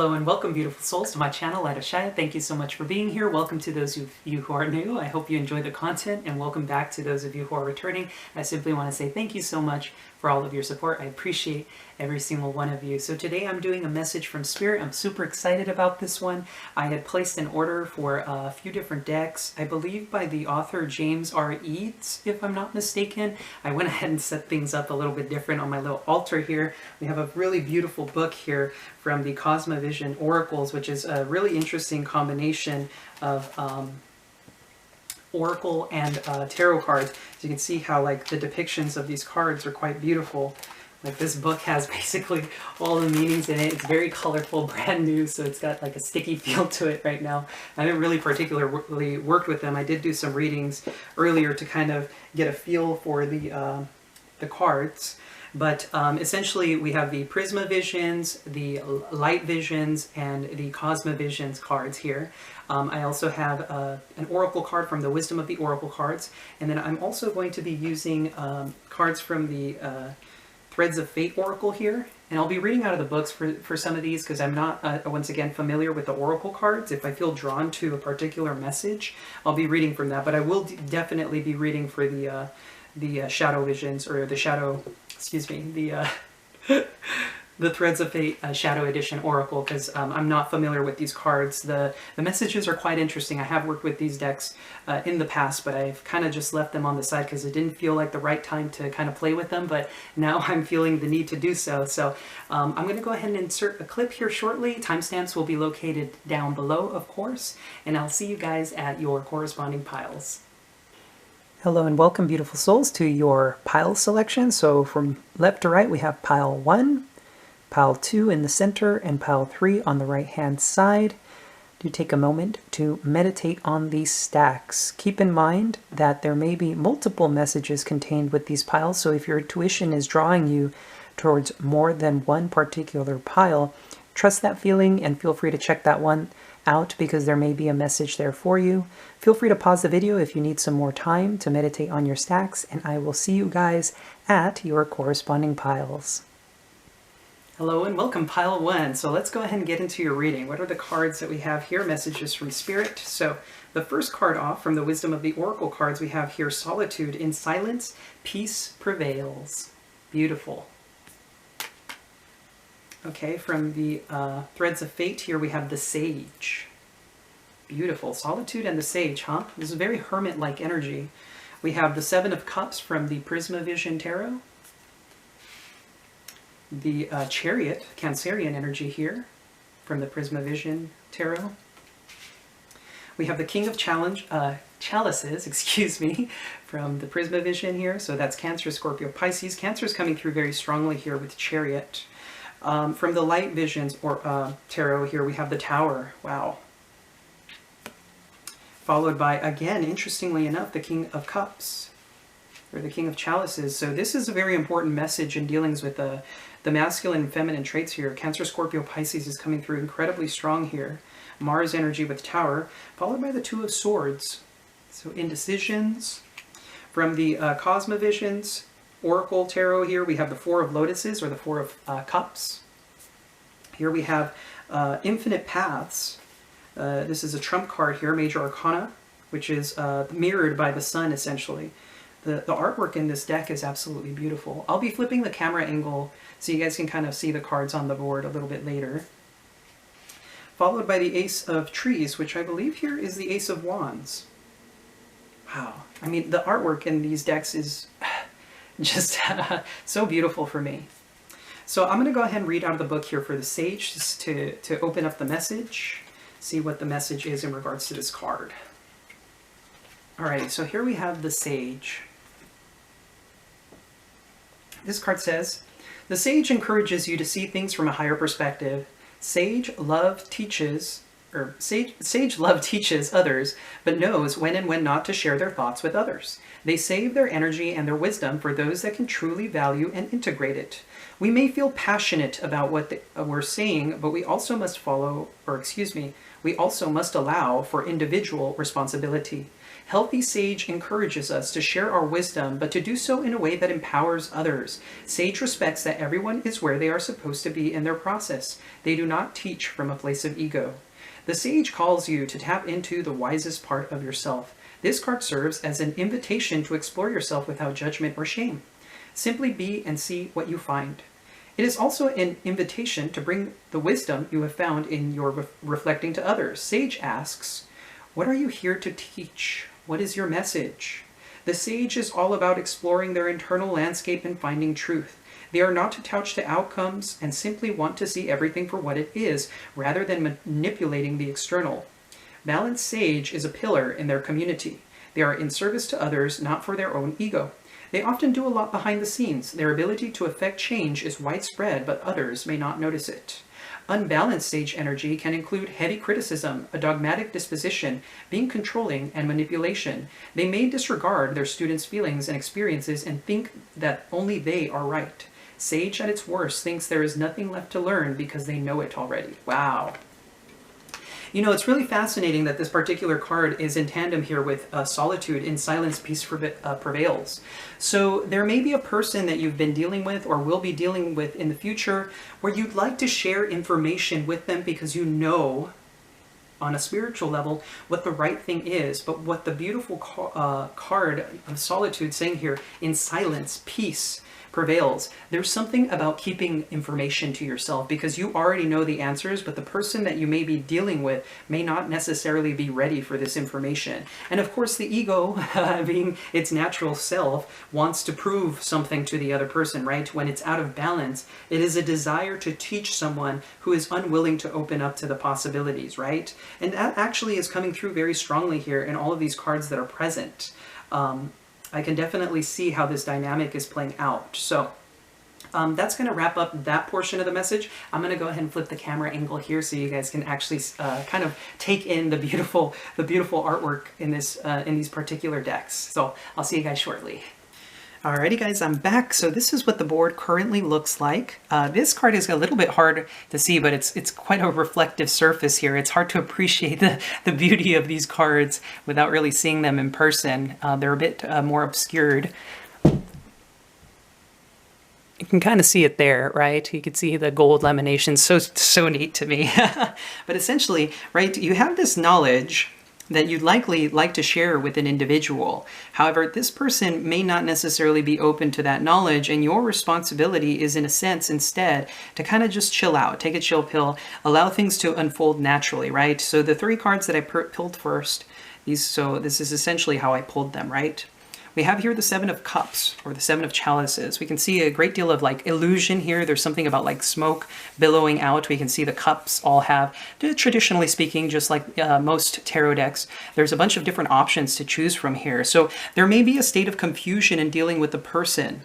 Hello and welcome, beautiful souls, to my channel, Light of Shaya. Thank you so much for being here. Welcome to those of you who are new. I hope you enjoy the content, and welcome back to those of you who are returning. I simply want to say thank you so much for all of your support. I appreciate every single one of you. So today I'm doing a message from Spirit. I'm super excited about this one. I had placed an order for a few different decks, I believe by the author James R. Eads, if I'm not mistaken. I went ahead and set things up a little bit different on my little altar here. We have a really beautiful book here from the Cosmovision Oracles, which is a really interesting combination of Oracle and tarot cards. So you can see how like the depictions of these cards are quite beautiful. Like this book has basically all the meanings in it. It's very colorful, brand new, so it's got like a sticky feel to it right now. I haven't really particularly worked with them. I did do some readings earlier to kind of get a feel for the cards. But essentially we have the Prisma Visions, the Light Visions, and the Cosmovisions cards here. I also have an Oracle card from the Wisdom of the Oracle cards. And then I'm also going to be using cards from the Threads of Fate Oracle here. And I'll be reading out of the books for some of these because I'm not, once again, familiar with the Oracle cards. If I feel drawn to a particular message, I'll be reading from that. But I will definitely be reading for the Shadow Visions, or the Shadow... excuse me, the Threads of Fate Shadow Edition Oracle, because I'm not familiar with these cards. The messages are quite interesting. I have worked with these decks in the past, but I've kind of just left them on the side because it didn't feel like the right time to kind of play with them, but now I'm feeling the need to do so. So I'm going to go ahead and insert a clip here shortly. Timestamps will be located down below, of course, and I'll see you guys at your corresponding piles. Hello and welcome, beautiful souls, to your pile selection. So from left to right we have pile 1, pile 2 in the center, and pile 3 on the right hand side. Do take a moment to meditate on these stacks. Keep in mind that there may be multiple messages contained with these piles, so if your intuition is drawing you towards more than one particular pile, trust that feeling and feel free to check that one out because there may be a message there for you. Feel free to pause the video if you need some more time to meditate on your stacks, and I will see you guys at your corresponding piles. Hello and welcome, pile 1. So let's go ahead and get into your reading. What are the cards that we have here? Messages from Spirit. So the first card off from the Wisdom of the Oracle cards, we have here Solitude. In silence, peace prevails. Beautiful. Okay, from the Threads of Fate here we have the Sage. Beautiful. Solitude and the Sage, huh? This is a very hermit-like energy. We have the Seven of Cups from the Prisma Vision Tarot. The Chariot, Cancerian energy here from the Prisma Vision Tarot. We have the King of Chalices, excuse me, from the Prisma Vision here. So that's Cancer, Scorpio, Pisces. Cancer is coming through very strongly here with Chariot. From the Light Visions or Tarot here, we have the Tower. Wow. Followed by, again, interestingly enough, the King of Cups, or the King of Chalices. So this is a very important message in dealings with the masculine and feminine traits here. Cancer, Scorpio, Pisces is coming through incredibly strong here. Mars energy with Tower, followed by the Two of Swords. So indecisions. From the Cosmovisions Oracle Tarot here, we have the Four of Lotuses, or the Four of Cups. Here we have Infinite Paths. This is a trump card here, Major Arcana, which is mirrored by the sun, essentially. The artwork in this deck is absolutely beautiful. I'll be flipping the camera angle so you guys can kind of see the cards on the board a little bit later. Followed by the Ace of Trees, which I believe here is the Ace of Wands. Wow. I mean, the artwork in these decks is just so beautiful for me. So I'm going to go ahead and read out of the book here for the Sage, just to open up the message, see what the message is in regards to this card. Alrighty, so here we have the Sage. This card says, the Sage encourages you to see things from a higher perspective. Sage love teaches others, but knows when and when not to share their thoughts with others. They save their energy and their wisdom for those that can truly value and integrate it. We may feel passionate about what we're saying, but we also must we also must allow for individual responsibility. Healthy sage encourages us to share our wisdom, but to do so in a way that empowers others. Sage respects that everyone is where they are supposed to be in their process. They do not teach from a place of ego. The sage calls you to tap into the wisest part of yourself. This card serves as an invitation to explore yourself without judgment or shame. Simply be and see what you find. It is also an invitation to bring the wisdom you have found in your reflecting to others. Sage asks, what are you here to teach? What is your message? The sage is all about exploring their internal landscape and finding truth. They are not attached to outcomes and simply want to see everything for what it is, rather than manipulating the external. Balanced sage is a pillar in their community. They are in service to others, not for their own ego. They often do a lot behind the scenes. Their ability to affect change is widespread, but others may not notice it. Unbalanced sage energy can include heavy criticism, a dogmatic disposition, being controlling, and manipulation. They may disregard their students' feelings and experiences and think that only they are right. Sage at its worst thinks there is nothing left to learn because they know it already. Wow. You know, it's really fascinating that this particular card is in tandem here with solitude. In silence, peace prevails. So there may be a person that you've been dealing with or will be dealing with in the future where you'd like to share information with them because you know on a spiritual level what the right thing is. But what the beautiful card of solitude saying here, in silence, peace prevails. There's something about keeping information to yourself because you already know the answers, but the person that you may be dealing with may not necessarily be ready for this information. And of course the ego, being its natural self, wants to prove something to the other person, right? When it's out of balance, it is a desire to teach someone who is unwilling to open up to the possibilities, right? And that actually is coming through very strongly here in all of these cards that are present. I can definitely see how this dynamic is playing out. So that's going to wrap up that portion of the message. I'm going to go ahead and flip the camera angle here so you guys can actually kind of take in the beautiful artwork in these particular decks. So I'll see you guys shortly. Alrighty guys, I'm back. So this is what the board currently looks like. This card is a little bit hard to see, but it's quite a reflective surface here. It's hard to appreciate the beauty of these cards without really seeing them in person. They're a bit more obscured. You can kind of see it there, right? You can see the gold lamination. So neat to me. But essentially, right, you have this knowledge that you'd likely like to share with an individual. However, this person may not necessarily be open to that knowledge, and your responsibility is, in a sense, instead, to kind of just chill out, take a chill pill, allow things to unfold naturally, right? So the three cards that I pulled first, so this is essentially how I pulled them, right? We have here the Seven of Cups, or the Seven of Chalices. We can see a great deal of like illusion here. There's something about like smoke billowing out. We can see the cups all have, traditionally speaking, just like most tarot decks, there's a bunch of different options to choose from here. So there may be a state of confusion in dealing with the person.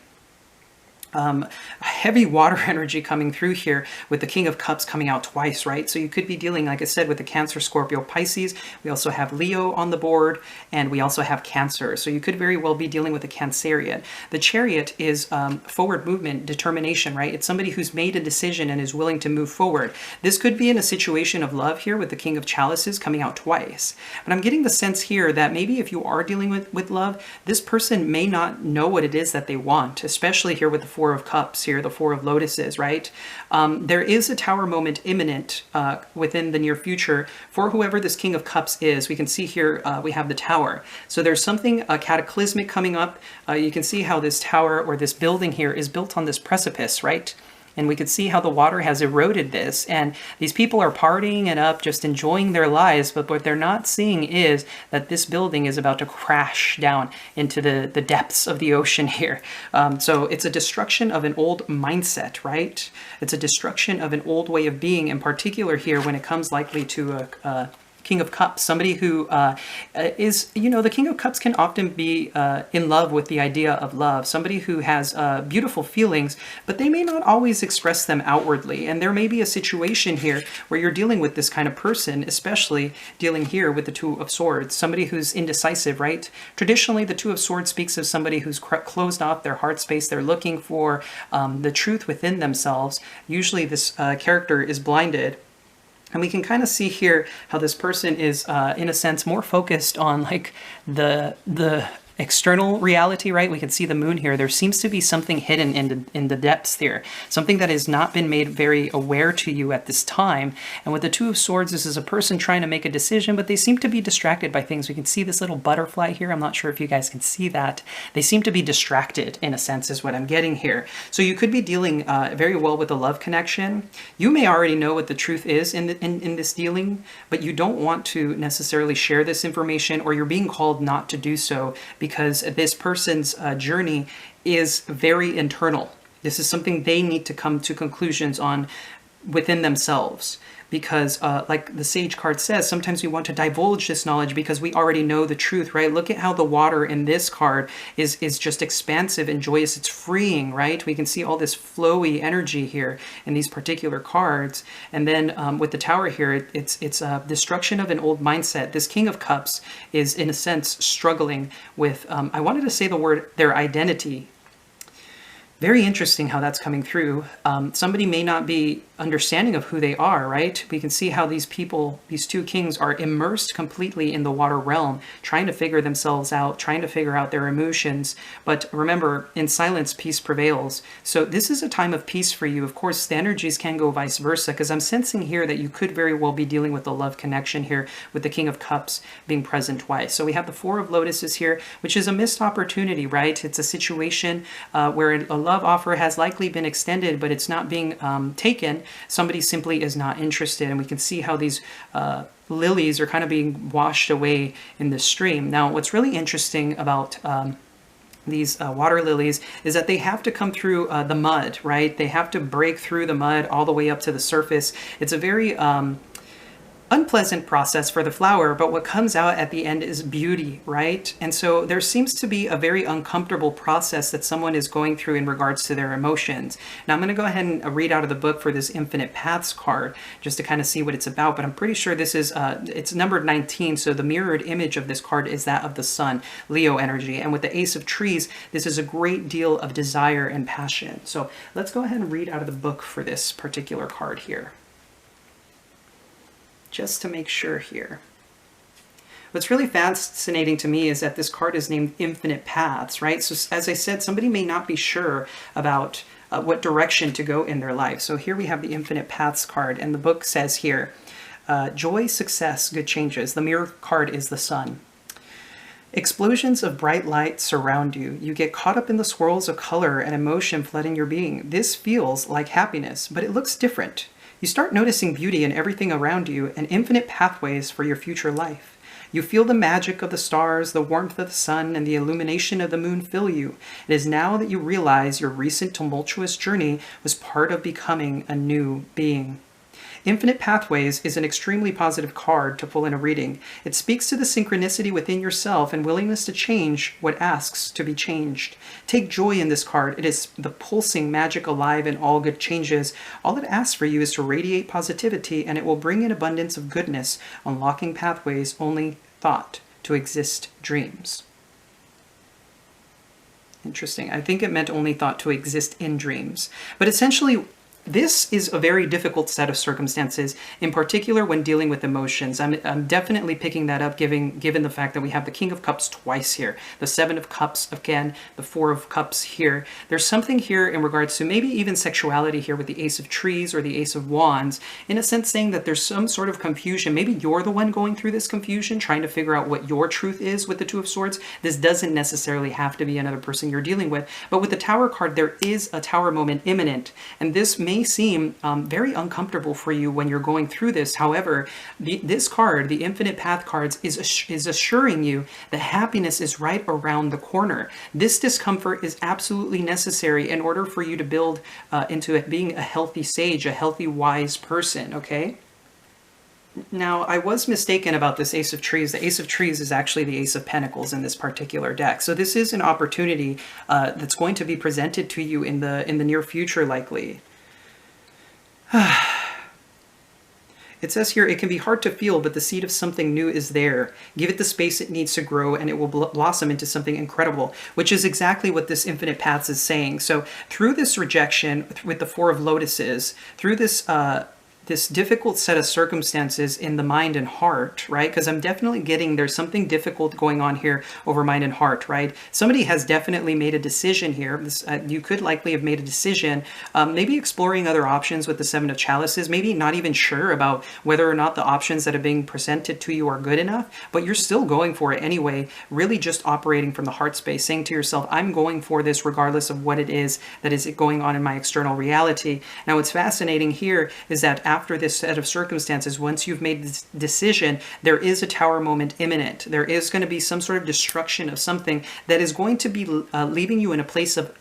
Heavy water energy coming through here with the King of Cups coming out twice, right? So you could be dealing, like I said, with the Cancer, Scorpio, Pisces. We also have Leo on the board, and we also have Cancer. So you could very well be dealing with a Cancerian. The Chariot is forward movement, determination, right? It's somebody who's made a decision and is willing to move forward. This could be in a situation of love here with the King of Chalices coming out twice. But I'm getting the sense here that maybe if you are dealing with love, this person may not know what it is that they want, especially here with the Four of Cups here, the Four of Lotuses, right? There is a Tower moment imminent within the near future for whoever this King of Cups is. We can see here we have the Tower. So there's something cataclysmic coming up. You can see how this tower or this building here is built on this precipice, right? And we could see how the water has eroded this. And these people are partying it up, just enjoying their lives. But what they're not seeing is that this building is about to crash down into the depths of the ocean here. So it's a destruction of an old mindset, right? It's a destruction of an old way of being, in particular here when it comes likely to a King of Cups, somebody who is, you know, the King of Cups can often be in love with the idea of love, somebody who has beautiful feelings, but they may not always express them outwardly. And there may be a situation here where you're dealing with this kind of person, especially dealing here with the Two of Swords, somebody who's indecisive, right? Traditionally, the Two of Swords speaks of somebody who's closed off their heart space. They're looking for the truth within themselves. Usually this character is blinded And we can kind of see here how this person is, in a sense, more focused on like the external reality, right? We can see the moon here. There seems to be something hidden in the depths here, something that has not been made very aware to you at this time. And with the Two of Swords, this is a person trying to make a decision, but they seem to be distracted by things. We can see this little butterfly here. I'm not sure if you guys can see that. They seem to be distracted, in a sense, is what I'm getting here. So you could be dealing very well with a love connection. You may already know what the truth is in this dealing, but you don't want to necessarily share this information, or you're being called not to do so, because this person's journey is very internal. This is something they need to come to conclusions on within themselves. Because like the Sage card says, sometimes we want to divulge this knowledge because we already know the truth, right? Look at how the water in this card is just expansive and joyous. It's freeing, right? We can see all this flowy energy here in these particular cards. And then with the Tower here, it's a destruction of an old mindset. This King of Cups is, in a sense, struggling with, I wanted to say the word, their identity. Very interesting how that's coming through. Somebody may not be understanding of who they are, right? We can see how these people, these two kings, are immersed completely in the water realm, trying to figure themselves out, trying to figure out their emotions. But remember, in silence, peace prevails. So this is a time of peace for you. Of course, the energies can go vice versa, because I'm sensing here that you could very well be dealing with a love connection here with the King of Cups being present twice. So we have the Four of Lotuses here, which is a missed opportunity, right? It's a situation where a love offer has likely been extended, but it's not being taken. Somebody simply is not interested, and we can see how these lilies are kind of being washed away in the stream. Now, what's really interesting about these water lilies is that they have to come through the mud, right? They have to break through the mud all the way up to the surface. It's a very unpleasant process for the flower, but what comes out at the end is beauty, right? And so there seems to be a very uncomfortable process that someone is going through in regards to their emotions. Now I'm going to go ahead and read out of the book for this Infinite Paths card just to kind of see what it's about, but I'm pretty sure this is, it's numbered 19, so the mirrored image of this card is that of the sun, Leo energy. And with the Ace of Trees, this is a great deal of desire and passion. So let's go ahead and read out of the book for this particular card here, just to make sure here. What's really fascinating to me is that this card is named Infinite Paths, right? So as I said, somebody may not be sure about what direction to go in their life. So here we have the Infinite Paths card, and the book says here, joy, success, good changes. The mirror card is the sun. Explosions of bright light surround you. You get caught up in the swirls of color and emotion flooding your being. This feels like happiness, but it looks different. You start noticing beauty in everything around you and infinite pathways for your future life. You feel the magic of the stars, the warmth of the sun, and the illumination of the moon fill you. It is now that you realize your recent tumultuous journey was part of becoming a new being. Infinite Pathways is an extremely positive card to pull in a reading. It speaks to the synchronicity within yourself and willingness to change what asks to be changed. Take joy in this card. It is the pulsing magic alive in all good changes. All it asks for you is to radiate positivity, and it will bring an abundance of goodness, unlocking pathways only thought to exist dreams. Interesting. I think it meant only thought to exist in dreams. But essentially, this is a very difficult set of circumstances, in particular when dealing with emotions. I'm definitely picking that up given the fact that we have the King of Cups twice here, the Seven of Cups again, the Four of Cups here. There's something here in regards to maybe even sexuality here with the Ace of Trees or the Ace of Wands, in a sense saying that there's some sort of confusion. Maybe you're the one going through this confusion, trying to figure out what your truth is with the Two of Swords. This doesn't necessarily have to be another person you're dealing with, but with the Tower card, there is a Tower moment imminent, and this may seem very uncomfortable for you when you're going through this. However, this card, the Infinite Path cards, is assuring you that happiness is right around the corner. This discomfort is absolutely necessary in order for you to build into it being a healthy sage, a healthy, wise person, okay? Now, I was mistaken about this Ace of Trees. The Ace of Trees is actually the Ace of Pentacles in this particular deck. So this is an opportunity that's going to be presented to you in the near future, likely. It says here, it can be hard to feel, but the seed of something new is there. Give it the space it needs to grow, and it will blossom into something incredible, which is exactly what this Infinite Paths is saying. So through this rejection with the Four of Lotuses, through this this difficult set of circumstances in the mind and heart, right? Because I'm definitely getting there's something difficult going on here over mind and heart, right? Somebody has definitely made a decision here. This, you could likely have made a decision, maybe exploring other options with the Seven of Chalices, maybe not even sure about whether or not the options that are being presented to you are good enough, but you're still going for it anyway, really just operating from the heart space, saying to yourself, I'm going for this regardless of what it is that is going on in my external reality. Now, what's fascinating here is that after this set of circumstances, once you've made this decision, there is a tower moment imminent. There is going to be some sort of destruction of something that is going to be leaving you in a place of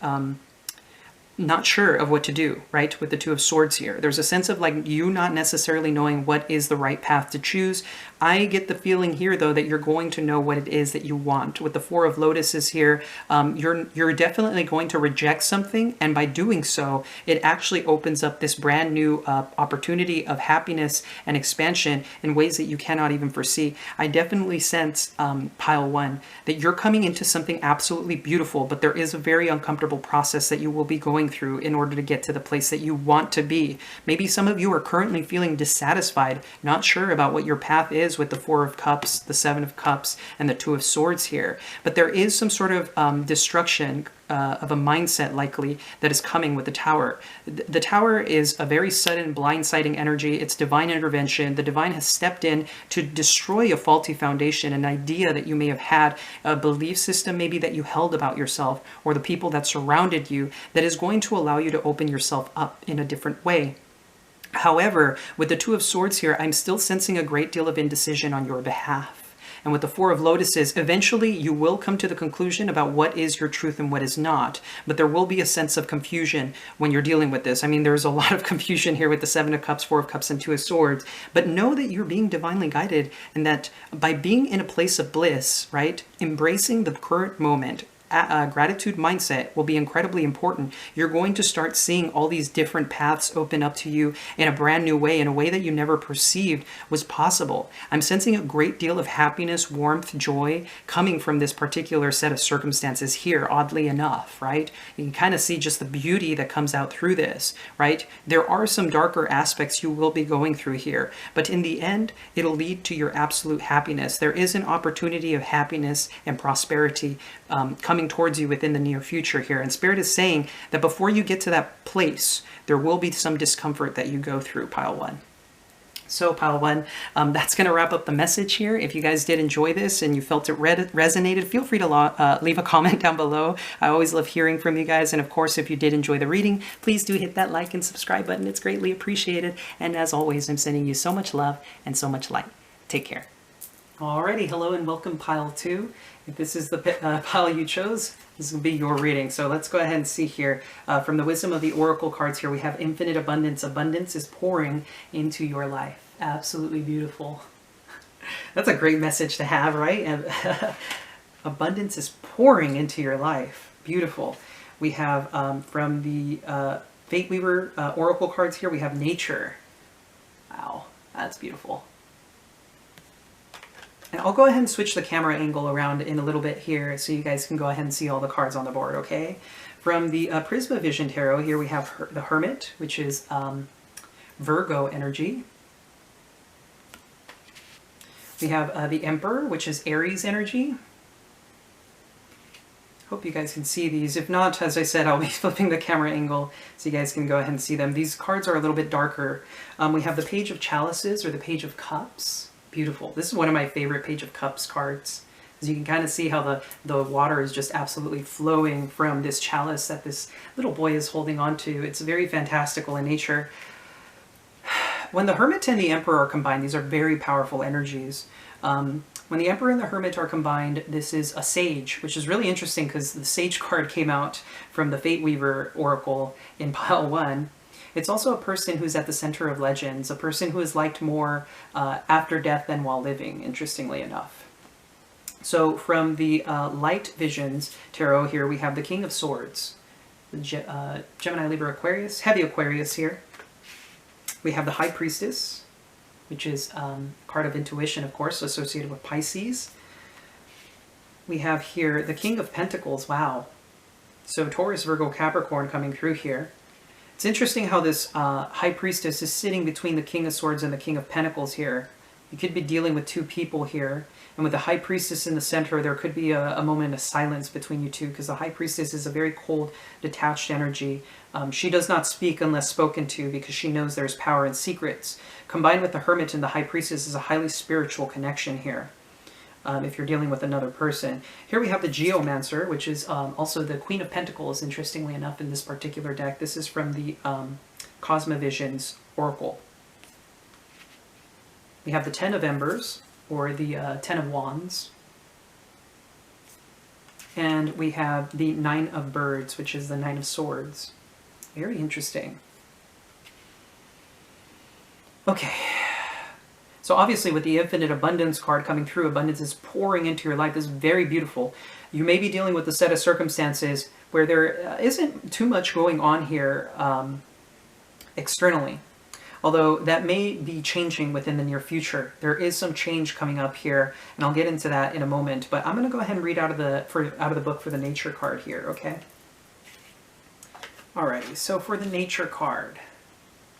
not sure of what to do, right? With the Two of Swords here. There's a sense of like you not necessarily knowing what is the right path to choose. I get the feeling here, though, that you're going to know what it is that you want. With the Four of Lotuses here, you're definitely going to reject something, and by doing so, it actually opens up this brand new opportunity of happiness and expansion in ways that you cannot even foresee. I definitely sense, pile one, that you're coming into something absolutely beautiful, but there is a very uncomfortable process that you will be going through in order to get to the place that you want to be. Maybe some of you are currently feeling dissatisfied, not sure about what your path is with the Four of Cups, the Seven of Cups, and the Two of Swords here. But there is some sort of destruction of a mindset likely that is coming with the Tower. The Tower is a very sudden, blindsiding energy. It's divine intervention. The divine has stepped in to destroy a faulty foundation, an idea that you may have had, a belief system maybe that you held about yourself or the people that surrounded you that is going to allow you to open yourself up in a different way. However, with the Two of Swords here, I'm still sensing a great deal of indecision on your behalf. And with the Four of Lotuses, eventually you will come to the conclusion about what is your truth and what is not. But there will be a sense of confusion when you're dealing with this. I mean, there's a lot of confusion here with the Seven of Cups, Four of Cups, and Two of Swords. But know that you're being divinely guided, and that by being in a place of bliss, right, embracing the current moment, gratitude mindset will be incredibly important. You're going to start seeing all these different paths open up to you in a brand new way, in a way that you never perceived was possible. I'm sensing a great deal of happiness, warmth, joy coming from this particular set of circumstances here, oddly enough, right? You can kind of see just the beauty that comes out through this, right? There are some darker aspects you will be going through here, but in the end, it'll lead to your absolute happiness. There is an opportunity of happiness and prosperity coming towards you within the near future here. And Spirit is saying that before you get to that place, there will be some discomfort that you go through, pile one. So pile one, that's going to wrap up the message here. If you guys did enjoy this and you felt it resonated, feel free to leave a comment down below. I always love hearing from you guys. And of course, if you did enjoy the reading, please do hit that like and subscribe button. It's greatly appreciated. And as always, I'm sending you so much love and so much light. Take care. Alrighty, hello and welcome pile two. If this is the pile you chose, this will be your reading. So let's go ahead and see here. From the Wisdom of the Oracle cards here, we have infinite abundance. Abundance is pouring into your life. Absolutely beautiful. That's a great message to have, right? Abundance is pouring into your life. Beautiful. We have from the Fate Weaver Oracle cards here, we have nature. Wow, that's beautiful. And I'll go ahead and switch the camera angle around in a little bit here so you guys can go ahead and see all the cards on the board, okay? From the Prisma Vision Tarot, here we have the Hermit, which is Virgo energy. We have the Emperor, which is Aries energy. Hope you guys can see these. If not, as I said, I'll be flipping the camera angle so you guys can go ahead and see them. These cards are a little bit darker. We have the Page of Chalices, or the Page of Cups. Beautiful. This is one of my favorite Page of Cups cards. As you can kind of see how the water is just absolutely flowing from this chalice that this little boy is holding on to. It's very fantastical in nature. When the Hermit and the Emperor are combined, these are very powerful energies. When the Emperor and the Hermit are combined, this is a Sage, which is really interesting because the Sage card came out from the Fate Weaver Oracle in pile one. It's also a person who's at the center of legends, a person who is liked more after death than while living, interestingly enough. So from the Light Visions Tarot here, we have the King of Swords, the Gemini, Libra, Aquarius, heavy Aquarius here. We have the High Priestess, which is card of intuition, of course, associated with Pisces. We have here the King of Pentacles, wow. So Taurus, Virgo, Capricorn coming through here. It's interesting how this High Priestess is sitting between the King of Swords and the King of Pentacles here. You could be dealing with two people here. And with the High Priestess in the center, there could be a moment of silence between you two, because the High Priestess is a very cold, detached energy. She does not speak unless spoken to, because she knows there's power in secrets. Combined with the Hermit and the High Priestess is a highly spiritual connection here. If you're dealing with another person. Here we have the Geomancer, which is also the Queen of Pentacles, interestingly enough, in this particular deck. This is from the Cosmovision's Oracle. We have the Ten of Embers, or the Ten of Wands. And we have the Nine of Birds, which is the Nine of Swords. Very interesting. Okay. So obviously with the Infinite Abundance card coming through, abundance is pouring into your life. This is very beautiful. You may be dealing with a set of circumstances where there isn't too much going on here externally. Although that may be changing within the near future. There is some change coming up here, and I'll get into that in a moment. But I'm going to go ahead and read out of the book for the Nature card here, okay? Alrighty, so for the Nature card,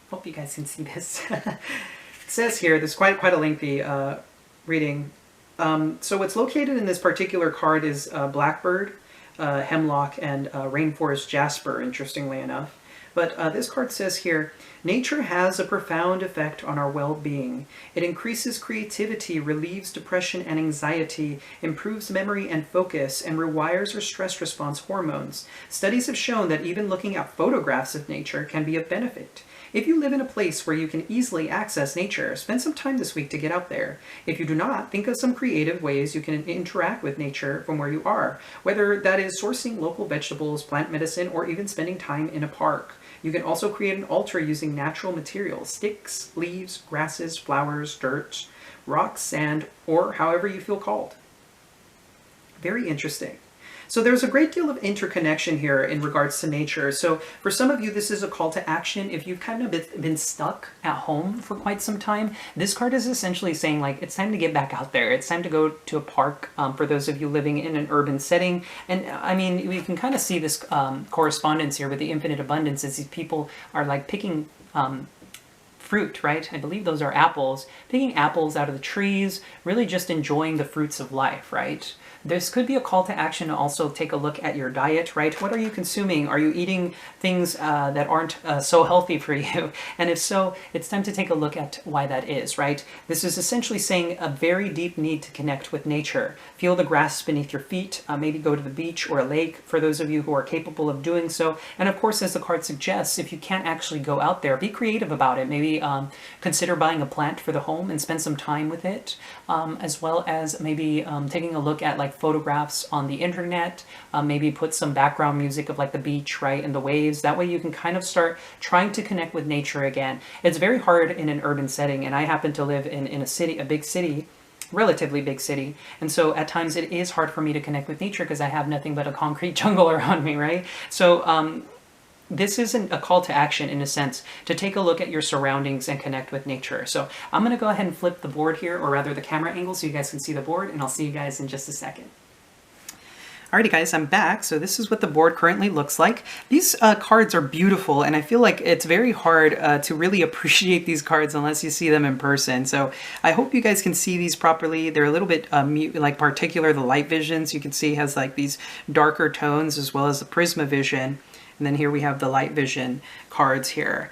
hope you guys can see this. It says here, this is quite a lengthy reading. So what's located in this particular card is Blackbird, Hemlock, and Rainforest Jasper, interestingly enough. But this card says here, nature has a profound effect on our well-being. It increases creativity, relieves depression and anxiety, improves memory and focus, and rewires our stress response hormones. Studies have shown that even looking at photographs of nature can be of benefit. If you live in a place where you can easily access nature, spend some time this week to get out there. If you do not, think of some creative ways you can interact with nature from where you are, whether that is sourcing local vegetables, plant medicine, or even spending time in a park. You can also create an altar using natural materials, sticks, leaves, grasses, flowers, dirt, rocks, sand, or however you feel called. Very interesting. So there's a great deal of interconnection here in regards to nature. So for some of you, this is a call to action. If you've kind of been stuck at home for quite some time, this card is essentially saying, like, it's time to get back out there. It's time to go to a park for those of you living in an urban setting. And I mean, we can kind of see this correspondence here with the Infinite Abundance as these people are like picking fruit, right? I believe those are apples. Picking apples out of the trees, really just enjoying the fruits of life, right? This could be a call to action to also take a look at your diet, right? What are you consuming? Are you eating things that aren't so healthy for you? And if so, it's time to take a look at why that is, right? This is essentially saying a very deep need to connect with nature. Feel the grass beneath your feet, maybe go to the beach or a lake for those of you who are capable of doing so. And of course, as the card suggests, if you can't actually go out there, be creative about it. Maybe consider buying a plant for the home and spend some time with it, as well as maybe taking a look at like photographs on the internet, maybe put some background music of like the beach, right, and the waves. That way you can kind of start trying to connect with nature again. It's very hard in an urban setting, and I happen to live in a city, a big city, relatively big city, and so at times it is hard for me to connect with nature because I have nothing but a concrete jungle around me, right? So this isn't a call to action in a sense to take a look at your surroundings and connect with nature. So I'm going to go ahead and flip the board here, or rather the camera angle, so you guys can see the board, and I'll see you guys in just a second. Alrighty guys, I'm back. So this is what the board currently looks like. These cards are beautiful, and I feel like it's very hard to really appreciate these cards unless you see them in person. So I hope you guys can see these properly. They're a little bit like particular. The light visions you can see has like these darker tones, as well as the Prisma Vision. And then here we have the light vision cards here.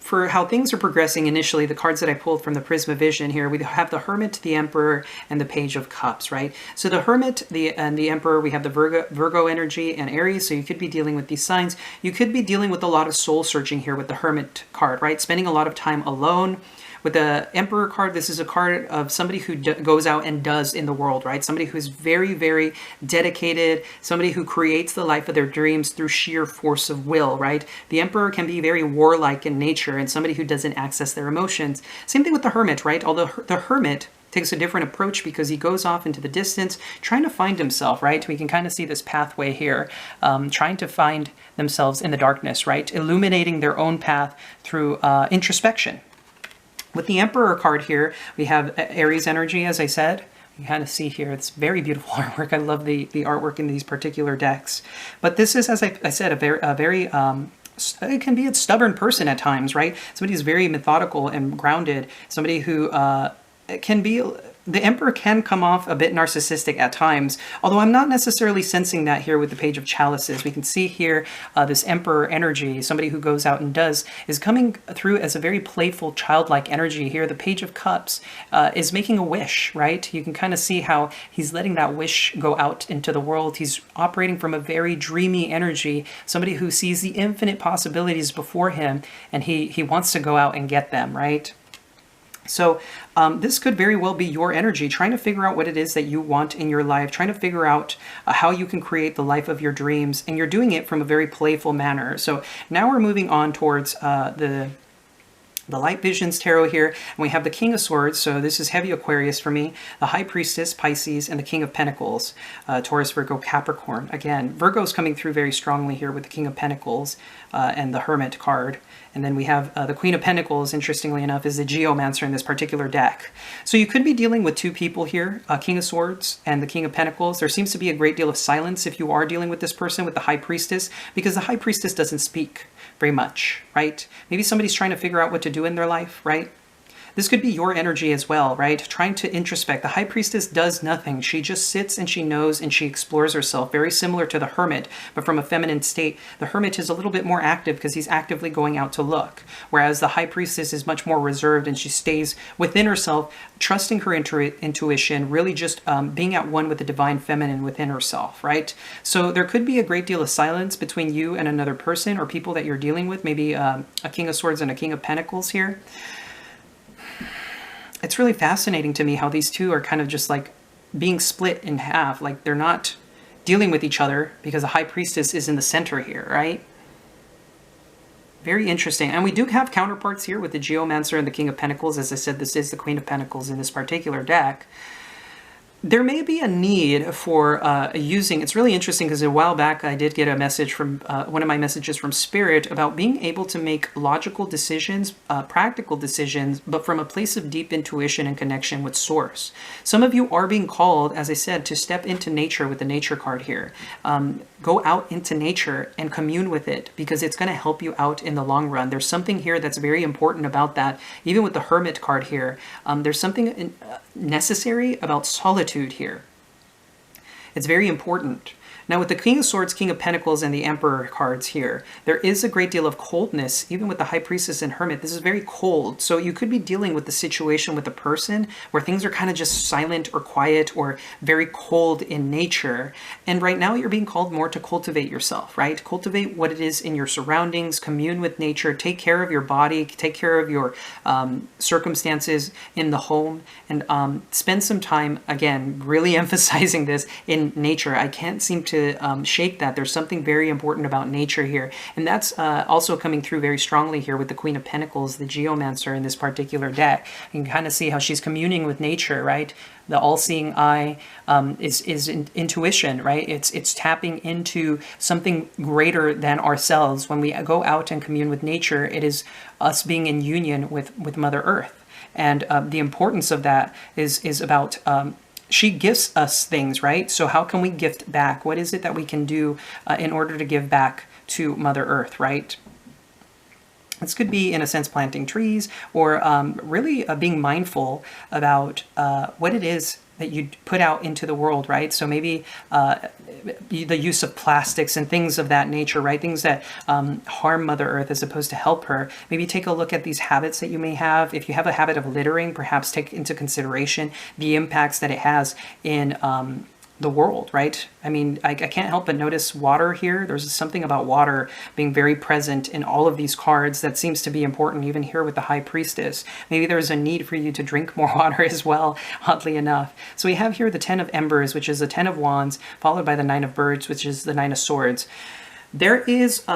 For how things are progressing initially, the cards that I pulled from the Prisma Vision here, we have the Hermit, the Emperor, and the Page of Cups, right? So the Hermit and the Emperor, we have the Virgo energy and Aries, so you could be dealing with these signs. You could be dealing with a lot of soul searching here with the Hermit card, right? Spending a lot of time alone. With the Emperor card, this is a card of somebody who goes out and does in the world, right? Somebody who's very, very dedicated, somebody who creates the life of their dreams through sheer force of will, right? The Emperor can be very warlike in nature and somebody who doesn't access their emotions. Same thing with the Hermit, right? Although the Hermit takes a different approach because he goes off into the distance trying to find himself, right? We can kind of see this pathway here, trying to find themselves in the darkness, right? Illuminating their own path through introspection. With the Emperor card here, we have Aries energy, as I said. You kind of see here, it's very beautiful artwork. I love the artwork in these particular decks. But this is, as I said, a very it can be a stubborn person at times, right? Somebody who's very methodical and grounded. Somebody who can be... The Emperor can come off a bit narcissistic at times, although I'm not necessarily sensing that here with the Page of Chalices. We can see here this Emperor energy, somebody who goes out and does, is coming through as a very playful, childlike energy here. The Page of Cups is making a wish, right? You can kind of see how he's letting that wish go out into the world. He's operating from a very dreamy energy, somebody who sees the infinite possibilities before him, and he wants to go out and get them, right? So this could very well be your energy, trying to figure out what it is that you want in your life, trying to figure out how you can create the life of your dreams, and you're doing it from a very playful manner. So now we're moving on towards the Light Visions Tarot here, and we have the King of Swords, so this is heavy Aquarius for me, the High Priestess, Pisces, and the King of Pentacles, Taurus, Virgo, Capricorn. Again, Virgo's coming through very strongly here with the King of Pentacles and the Hermit card. And then we have the Queen of Pentacles, interestingly enough, is the Geomancer in this particular deck. So you could be dealing with two people here, King of Swords and the King of Pentacles. There seems to be a great deal of silence if you are dealing with this person, with the High Priestess, because the High Priestess doesn't speak very much, right? Maybe somebody's trying to figure out what to do in their life, right? This could be your energy as well, right? Trying to introspect. The High Priestess does nothing. She just sits and she knows and she explores herself, very similar to the Hermit, but from a feminine state. The Hermit is a little bit more active because he's actively going out to look, whereas the High Priestess is much more reserved and she stays within herself, trusting her intuition, really just being at one with the divine feminine within herself, right? So there could be a great deal of silence between you and another person or people that you're dealing with, maybe a King of Swords and a King of Pentacles here. It's really fascinating to me how these two are kind of just like being split in half. Like they're not dealing with each other because the High Priestess is in the center here, right? Very interesting. And we do have counterparts here with the Geomancer and the King of Pentacles. As I said, this is the Queen of Pentacles in this particular deck. There may be a need for using, it's really interesting because a while back I did get a message from, one of my messages from Spirit about being able to make logical decisions, practical decisions, but from a place of deep intuition and connection with Source. Some of you are being called, as I said, to step into nature with the Nature card here. Go out into nature and commune with it because it's going to help you out in the long run. There's something here that's very important about that. Even with the Hermit card here, there's something necessary about solitude here. It's very important. Now with the King of Swords, King of Pentacles, and the Emperor cards here, there is a great deal of coldness, even with the High Priestess and Hermit. This is very cold. So you could be dealing with the situation with a person where things are kind of just silent or quiet or very cold in nature. And right now you're being called more to cultivate yourself, right? Cultivate what it is in your surroundings, commune with nature, take care of your body, take care of your circumstances in the home, and spend some time, again, really emphasizing this, in nature. I can't seem to shake that. There's something very important about nature here. And that's also coming through very strongly here with the Queen of Pentacles, the Geomancer in this particular deck. You can kind of see how she's communing with nature, right? The all-seeing eye is intuition, right? It's tapping into something greater than ourselves. When we go out and commune with nature, it is us being in union with Mother Earth. And the importance of that is about she gifts us things, right? So how can we gift back? What is it that we can do in order to give back to Mother Earth, right? This could be, in a sense, planting trees or really being mindful about what it is that you put out into the world, right? So maybe the use of plastics and things of that nature, right? Things that harm Mother Earth as opposed to help her. Maybe take a look at these habits that you may have. If you have a habit of littering, perhaps take into consideration the impacts that it has in the world, right? I mean, I can't help but notice water here. There's something about water being very present in all of these cards that seems to be important, even here with the High Priestess. Maybe there's a need for you to drink more water as well, oddly enough. So we have here the Ten of Embers, which is the Ten of Wands, followed by the Nine of Birds, which is the Nine of Swords. There is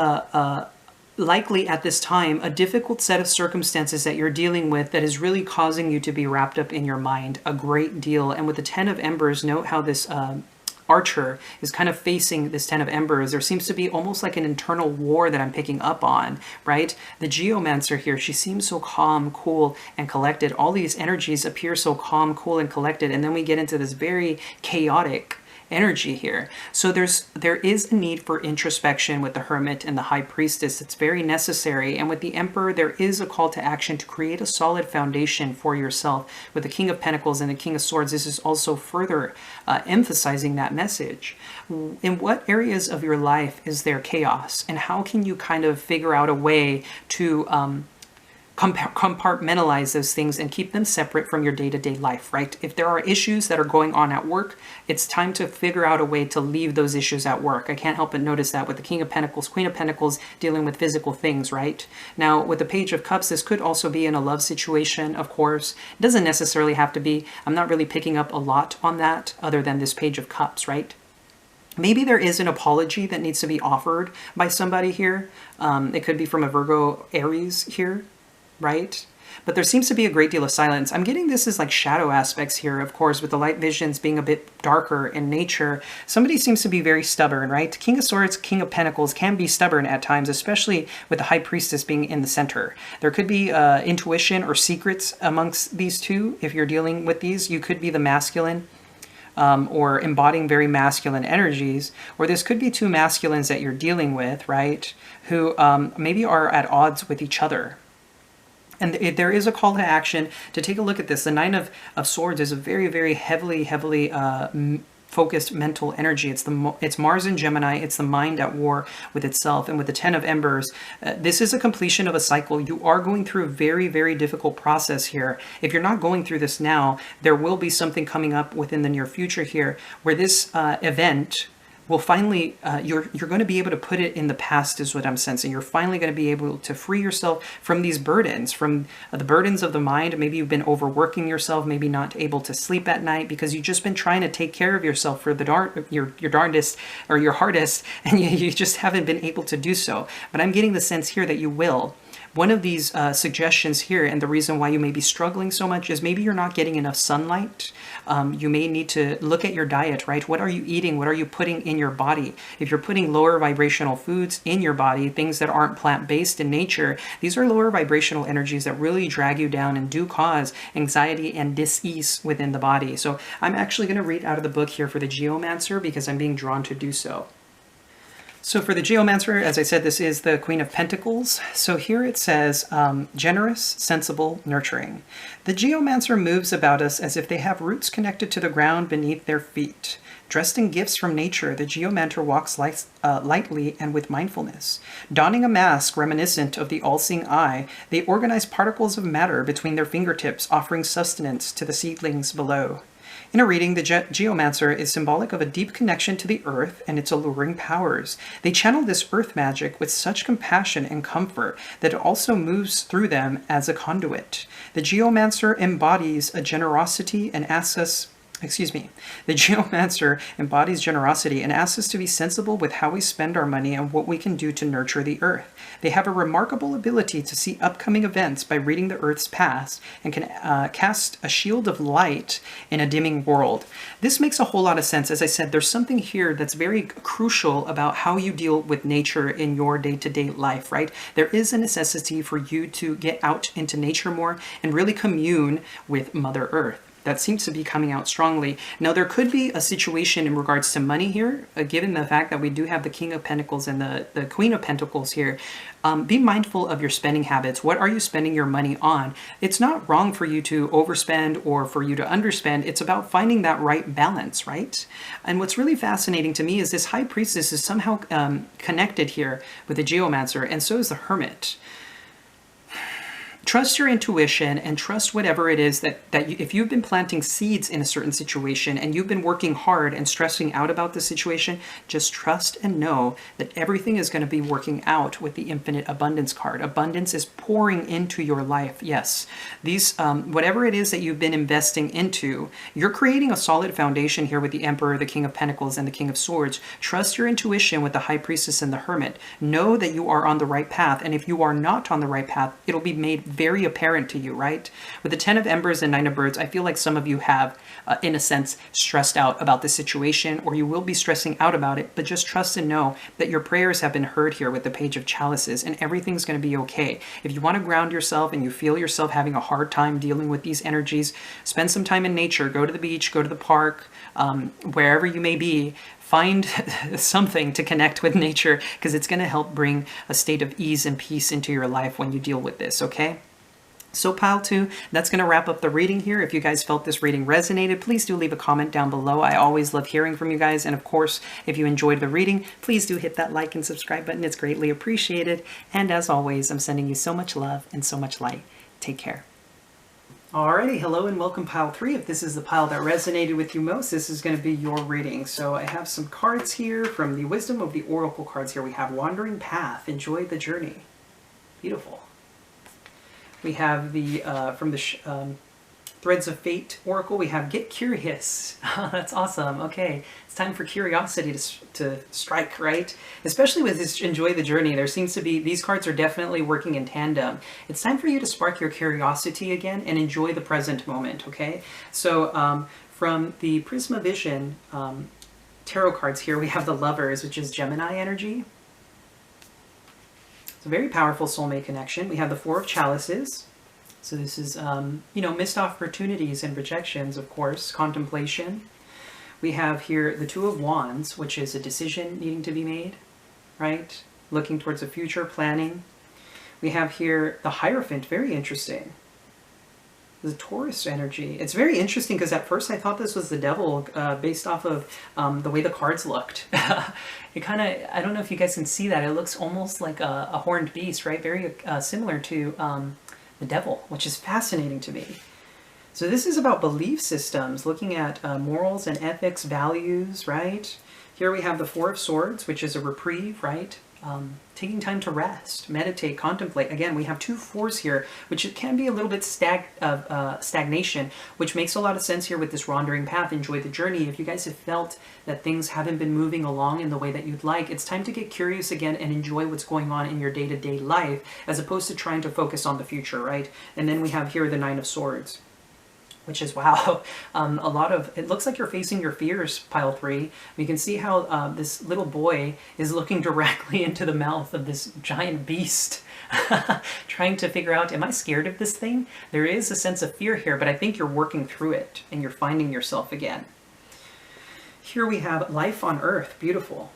likely at this time a difficult set of circumstances that you're dealing with that is really causing you to be wrapped up in your mind a great deal. And with the Ten of Embers, note how this archer is kind of facing this Ten of Embers. There seems to be almost like an internal war that I'm picking up on, right? The Geomancer here, she seems so calm, cool, and collected. All these energies appear so calm, cool, and collected, and then we get into this very chaotic energy here. So there is a need for introspection with the Hermit and the High Priestess. It's very necessary. And with the Emperor, there is a call to action to create a solid foundation for yourself. With the King of Pentacles and the King of Swords, this is also further emphasizing that message. In what areas of your life is there chaos? And how can you kind of figure out a way to compartmentalize those things and keep them separate from your day-to-day life, right? If there are issues that are going on at work, it's time to figure out a way to leave those issues at work. I can't help but notice that with the King of Pentacles, Queen of Pentacles dealing with physical things, right? Now, with the Page of Cups, this could also be in a love situation, of course. It doesn't necessarily have to be. I'm not really picking up a lot on that other than this Page of Cups, right? Maybe there is an apology that needs to be offered by somebody here. It could be from a Virgo Aries here, right? But there seems to be a great deal of silence. I'm getting this as like shadow aspects here, of course, with the light visions being a bit darker in nature. Somebody seems to be very stubborn, right? King of Swords, King of Pentacles can be stubborn at times, especially with the High Priestess being in the center. There could be intuition or secrets amongst these two. If you're dealing with these, you could be the masculine or embodying very masculine energies, or this could be two masculines that you're dealing with, right? Who maybe are at odds with each other. And there is a call to action to take a look at this. The Nine of Swords is a very, very heavily focused mental energy. It's Mars and Gemini. It's the mind at war with itself. And with the Ten of Embers, this is a completion of a cycle. You are going through a very, very difficult process here. If you're not going through this now, there will be something coming up within the near future here where this event will finally, you're going to be able to put it in the past is what I'm sensing. You're finally going to be able to free yourself from these burdens, from the burdens of the mind. Maybe you've been overworking yourself, maybe not able to sleep at night because you've just been trying to take care of yourself for your darndest or your hardest, and you just haven't been able to do so. But I'm getting the sense here that you will. One of these suggestions here, and the reason why you may be struggling so much, is maybe you're not getting enough sunlight. You may need to look at your diet, right? What are you eating? What are you putting in your body? If you're putting lower vibrational foods in your body, things that aren't plant-based in nature, these are lower vibrational energies that really drag you down and do cause anxiety and dis-ease within the body. So I'm actually going to read out of the book here for the Geomancer because I'm being drawn to do so. So for the Geomancer, as I said, this is the Queen of Pentacles. So here it says, generous, sensible, nurturing. The Geomancer moves about us as if they have roots connected to the ground beneath their feet. Dressed in gifts from nature, the Geomancer walks lightly and with mindfulness. Donning a mask reminiscent of the all-seeing eye, they organize particles of matter between their fingertips, offering sustenance to the seedlings below. In a reading, the Geomancer is symbolic of a deep connection to the earth and its alluring powers. They channel this earth magic with such compassion and comfort that it also moves through them as a conduit. The Geomancer embodies a generosity and asks us the Geomancer embodies generosity and asks us to be sensible with how we spend our money and what we can do to nurture the earth. They have a remarkable ability to see upcoming events by reading the earth's past and can cast a shield of light in a dimming world. This makes a whole lot of sense. As I said, there's something here that's very crucial about how you deal with nature in your day-to-day life, right? There is a necessity for you to get out into nature more and really commune with Mother Earth. That seems to be coming out strongly. Now, there could be a situation in regards to money here, given the fact that we do have the King of Pentacles and the Queen of Pentacles here. Be mindful of your spending habits. What are you spending your money on? It's not wrong for you to overspend or for you to underspend. It's about finding that right balance, right? And what's really fascinating to me is this High Priestess is somehow connected here with the Geomancer, and so is the Hermit. Trust your intuition and trust whatever it is that if you've been planting seeds in a certain situation and you've been working hard and stressing out about the situation, just trust and know that everything is going to be working out with the Infinite Abundance card. Abundance is pouring into your life. Yes, these whatever it is that you've been investing into, you're creating a solid foundation here with the Emperor, the King of Pentacles, and the King of Swords. Trust your intuition with the High Priestess and the Hermit. Know that you are on the right path, and if you are not on the right path, it'll be made very apparent to you, right? With the 10 of Embers and 9 of Birds, I feel like some of you have, in a sense, stressed out about the situation, or you will be stressing out about it, but just trust and know that your prayers have been heard here with the Page of Chalices, and everything's going to be okay. If you want to ground yourself and you feel yourself having a hard time dealing with these energies, spend some time in nature, go to the beach, go to the park, wherever you may be. Find something to connect with nature, because it's going to help bring a state of ease and peace into your life when you deal with this, okay? So pile 2, that's going to wrap up the reading here. If you guys felt this reading resonated, please do leave a comment down below. I always love hearing from you guys. And of course, if you enjoyed the reading, please do hit that like and subscribe button. It's greatly appreciated. And as always, I'm sending you so much love and so much light. Take care. Alrighty, hello and welcome pile 3. If this is the pile that resonated with you most, this is going to be your reading. So I have some cards here from the Wisdom of the Oracle cards here. We have Wandering Path, Enjoy the Journey. Beautiful. We have the, from the Threads of Fate Oracle, we have Get Curious. That's awesome. Okay, it's time for curiosity to strike, right? Especially with this Enjoy the Journey, there seems to be, these cards are definitely working in tandem. It's time for you to spark your curiosity again and enjoy the present moment, okay? So from the Prisma Vision tarot cards here, we have the Lovers, which is Gemini energy. It's a very powerful soulmate connection. We have the Four of Chalices. So this is, you know, missed opportunities and rejections, of course, contemplation. We have here the Two of Wands, which is a decision needing to be made, right? Looking towards the future, planning. We have here the Hierophant, very interesting. The Taurus energy. It's very interesting because at first I thought this was the devil based off of the way the cards looked. It kind of, I don't know if you guys can see that. It looks almost like a horned beast, right? Very similar to the devil, which is fascinating to me. So this is about belief systems, looking at morals and ethics, values, right? Here we have the Four of Swords, which is a reprieve, right? Taking time to rest, meditate, contemplate. Again, we have two fours here, which it can be a little bit stagnation, which makes a lot of sense here with this wandering path. Enjoy the journey. If you guys have felt that things haven't been moving along in the way that you'd like, it's time to get curious again and enjoy what's going on in your day-to-day life, as opposed to trying to focus on the future, right? And then we have here the Nine of Swords, which is, wow, a lot of, it looks like you're facing your fears, pile 3. We can see how this little boy is looking directly into the mouth of this giant beast, trying to figure out, am I scared of this thing? There is a sense of fear here, but I think you're working through it and you're finding yourself again. Here we have Life on Earth, beautiful.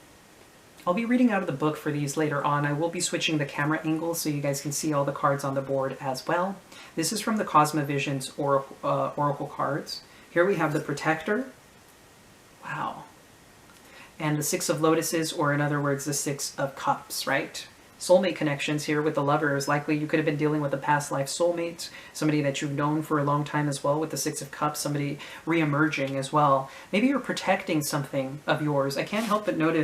I'll be reading out of the book for these later on. I will be switching the camera angle so you guys can see all the cards on the board as well. This is from the Cosmovision's Oracle cards. Here we have the Protector. Wow. And the Six of Lotuses, or in other words, the Six of Cups, right? Soulmate connections here with the Lovers. Likely you could have been dealing with a past life soulmate, somebody that you've known for a long time as well with the Six of Cups, somebody re-emerging as well. Maybe you're protecting something of yours. I can't help but note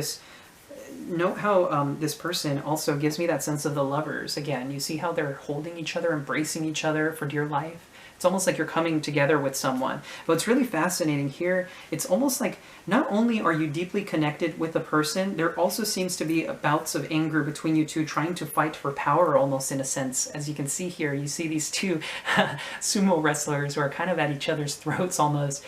how this person also gives me that sense of the Lovers. Again, you see how they're holding each other, embracing each other for dear life. It's almost like you're coming together with someone. But what's really fascinating here, it's almost like not only are you deeply connected with a person, there also seems to be bouts of anger between you two, trying to fight for power almost, in a sense. As you can see here, you see these two sumo wrestlers who are kind of at each other's throats almost,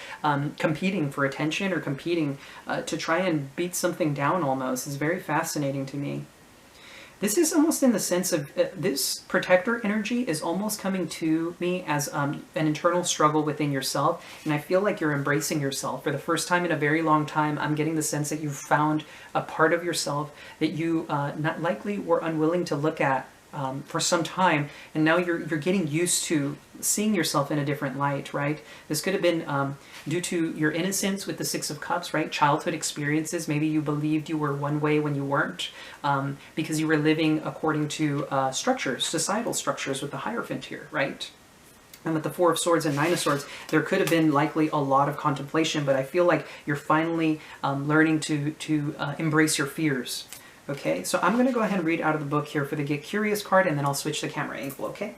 competing for attention or competing to try and beat something down almost. It's very fascinating to me. This is almost in the sense of, this Protector energy is almost coming to me as an internal struggle within yourself, and I feel like you're embracing yourself. For the first time in a very long time, I'm getting the sense that you've found a part of yourself that you not likely were unwilling to look at for some time, and now you're getting used to seeing yourself in a different light, right? This could have been due to your innocence with the Six of Cups, right? Childhood experiences. Maybe you believed you were one way when you weren't, because you were living according to structures, societal structures, with the Hierophant here, right? And with the Four of Swords and Nine of Swords, there could have been likely a lot of contemplation, but I feel like you're finally learning to embrace your fears. Okay, so I'm going to go ahead and read out of the book here for the Get Curious card, and then I'll switch the camera angle, okay?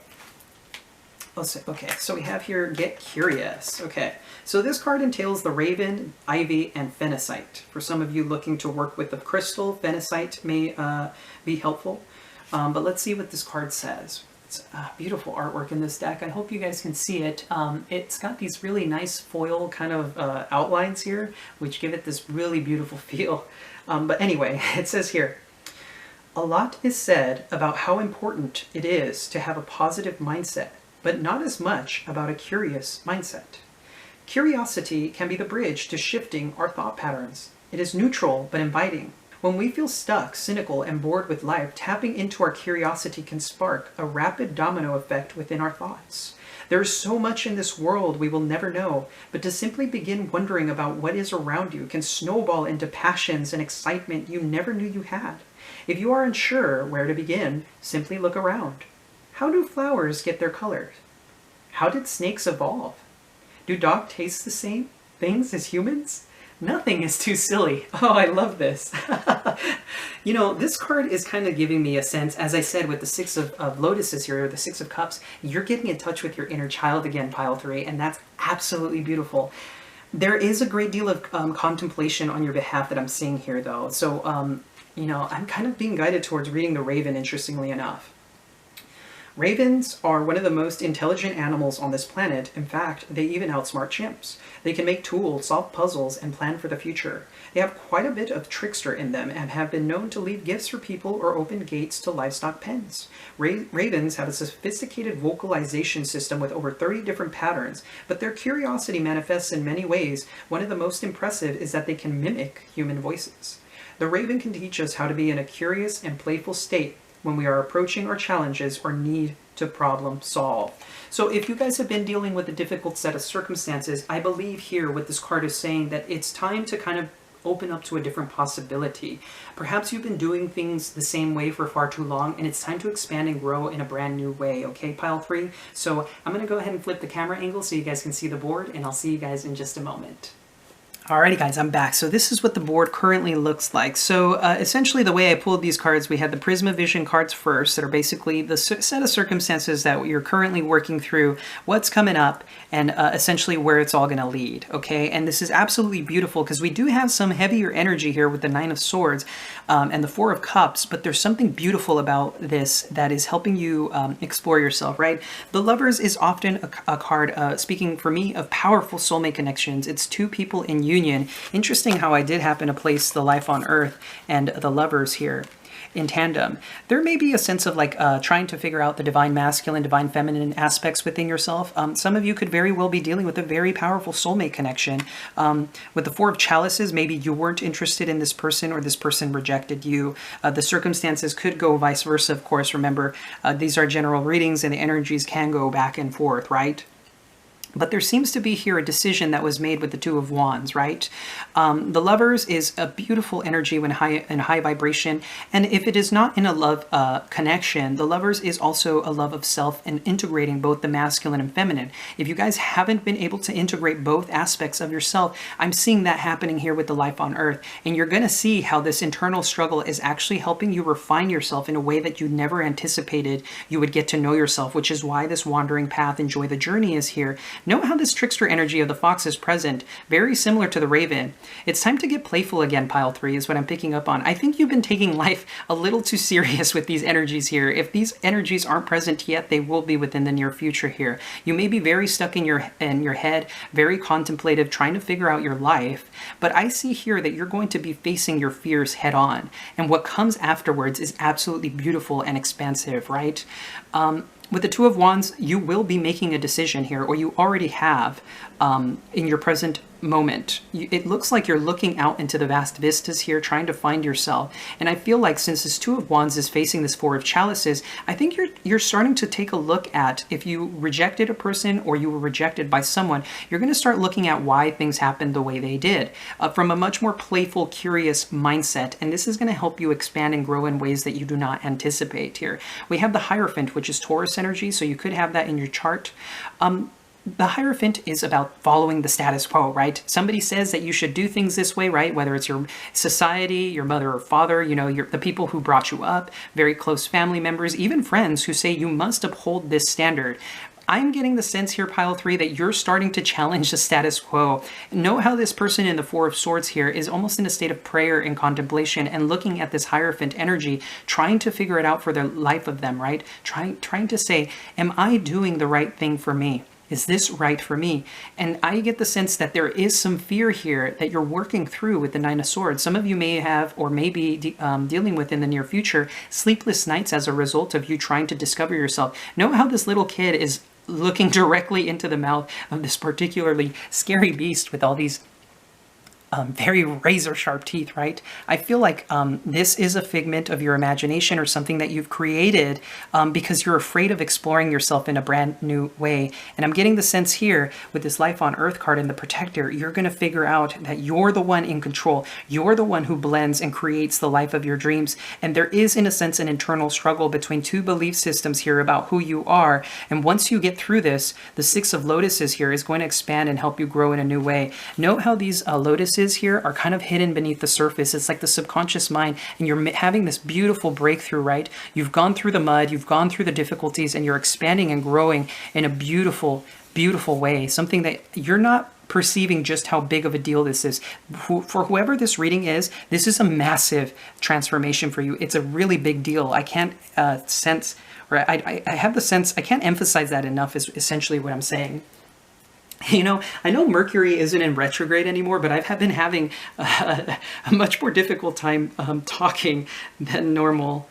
Okay, so we have here Get Curious. Okay, so this card entails the Raven, Ivy, and Phenacite. For some of you looking to work with the crystal, Phenacite may be helpful. But let's see what this card says. It's beautiful artwork in this deck. I hope you guys can see it. It's got these really nice foil kind of outlines here, which give it this really beautiful feel. But anyway, it says here, a lot is said about how important it is to have a positive mindset, but not as much about a curious mindset. Curiosity can be the bridge to shifting our thought patterns. It is neutral but inviting. When we feel stuck, cynical, and bored with life, tapping into our curiosity can spark a rapid domino effect within our thoughts. There is so much in this world we will never know, but to simply begin wondering about what is around you can snowball into passions and excitement you never knew you had. If you are unsure where to begin, simply look around. How do flowers get their colors? How did snakes evolve? Do dogs taste the same things as humans? Nothing is too silly. Oh, I love this. You know, this card is kind of giving me a sense, as I said, with the Six of Lotuses here, or the Six of Cups, you're getting in touch with your inner child again, pile 3, and that's absolutely beautiful. There is a great deal of contemplation on your behalf that I'm seeing here, though. So, you know, I'm kind of being guided towards reading the Raven, interestingly enough. Ravens are one of the most intelligent animals on this planet. In fact, they even outsmart chimps. They can make tools, solve puzzles, and plan for the future. They have quite a bit of trickster in them and have been known to leave gifts for people or open gates to livestock pens. Ravens have a sophisticated vocalization system with over 30 different patterns, but their curiosity manifests in many ways. One of the most impressive is that they can mimic human voices. The Raven can teach us how to be in a curious and playful state when we are approaching our challenges or need to problem solve. So if you guys have been dealing with a difficult set of circumstances, I believe here what this card is saying that it's time to kind of open up to a different possibility. Perhaps you've been doing things the same way for far too long, and it's time to expand and grow in a brand new way, okay, pile 3? So I'm going to go ahead and flip the camera angle so you guys can see the board, and I'll see you guys in just a moment. Alrighty guys, I'm back. So this is what the board currently looks like. So essentially the way I pulled these cards, we had the Prisma Vision cards first that are basically the set of circumstances that you're currently working through, what's coming up, and essentially where it's all going to lead, okay? And this is absolutely beautiful because we do have some heavier energy here with the Nine of Swords and the Four of Cups, but there's something beautiful about this that is helping you explore yourself, right? The Lovers is often a card, speaking for me, of powerful soulmate connections. It's two people in union. Interesting how I did happen to place the Life on Earth and the Lovers here in tandem. There may be a sense of like trying to figure out the divine masculine, divine feminine aspects within yourself. Some of you could very well be dealing with a very powerful soulmate connection. With the Four of Chalices, maybe you weren't interested in this person or this person rejected you. The circumstances could go vice versa, of course. Remember, these are general readings and the energies can go back and forth, right? But there seems to be here a decision that was made with the Two of Wands, right? The Lovers is a beautiful energy when high vibration. And if it is not in a love connection, the Lovers is also a love of self and integrating both the masculine and feminine. If you guys haven't been able to integrate both aspects of yourself, I'm seeing that happening here with the Life on Earth. And you're going to see how this internal struggle is actually helping you refine yourself in a way that you never anticipated you would get to know yourself, which is why this wandering path, enjoy the journey is here. Note how this trickster energy of the Fox is present, very similar to the Raven. It's time to get playful again, pile 3, is what I'm picking up on. I think you've been taking life a little too serious with these energies here. If these energies aren't present yet, they will be within the near future here. You may be very stuck in your head, very contemplative, trying to figure out your life, but I see here that you're going to be facing your fears head on, and what comes afterwards is absolutely beautiful and expansive, right? With the Two of Wands, you will be making a decision here, or you already have in your present moment. It looks like you're looking out into the vast vistas here, trying to find yourself. And I feel like since this Two of Wands is facing this Four of Chalices, I think you're starting to take a look at if you rejected a person or you were rejected by someone, you're going to start looking at why things happened the way they did from a much more playful, curious mindset. And this is going to help you expand and grow in ways that you do not anticipate here. We have the Hierophant, which is Taurus energy, so you could have that in your chart. The Hierophant is about following the status quo, right? Somebody says that you should do things this way, right? Whether it's your society, your mother or father, you know, the people who brought you up, very close family members, even friends who say you must uphold this standard. I'm getting the sense here, pile 3, that you're starting to challenge the status quo. Note how this person in the Four of Swords here is almost in a state of prayer and contemplation and looking at this Hierophant energy, trying to figure it out for the life of them, right? Trying to say, am I doing the right thing for me? Is this right for me? And I get the sense that there is some fear here that you're working through with the Nine of Swords. Some of you may have or may be dealing with in the near future sleepless nights as a result of you trying to discover yourself. Note how this little kid is looking directly into the mouth of this particularly scary beast with all these very razor sharp teeth, right? I feel like this is a figment of your imagination or something that you've created because you're afraid of exploring yourself in a brand new way. And I'm getting the sense here with this Life on Earth card and the Protector, you're going to figure out that you're the one in control. You're the one who blends and creates the life of your dreams. And there is, in a sense, an internal struggle between two belief systems here about who you are. And once you get through this, the Six of Lotuses here is going to expand and help you grow in a new way. Note how these lotuses here are kind of hidden beneath the surface. It's like the subconscious mind, and you're having this beautiful breakthrough, right? You've gone through the mud, you've gone through the difficulties, and you're expanding and growing in a beautiful, beautiful way. Something that you're not perceiving just how big of a deal this is. For whoever this reading is, this is a massive transformation for you. It's a really big deal. I can't sense, or I have the sense, I can't emphasize that enough is essentially what I'm saying. You know, I know Mercury isn't in retrograde anymore, but I've been having a much more difficult time talking than normal.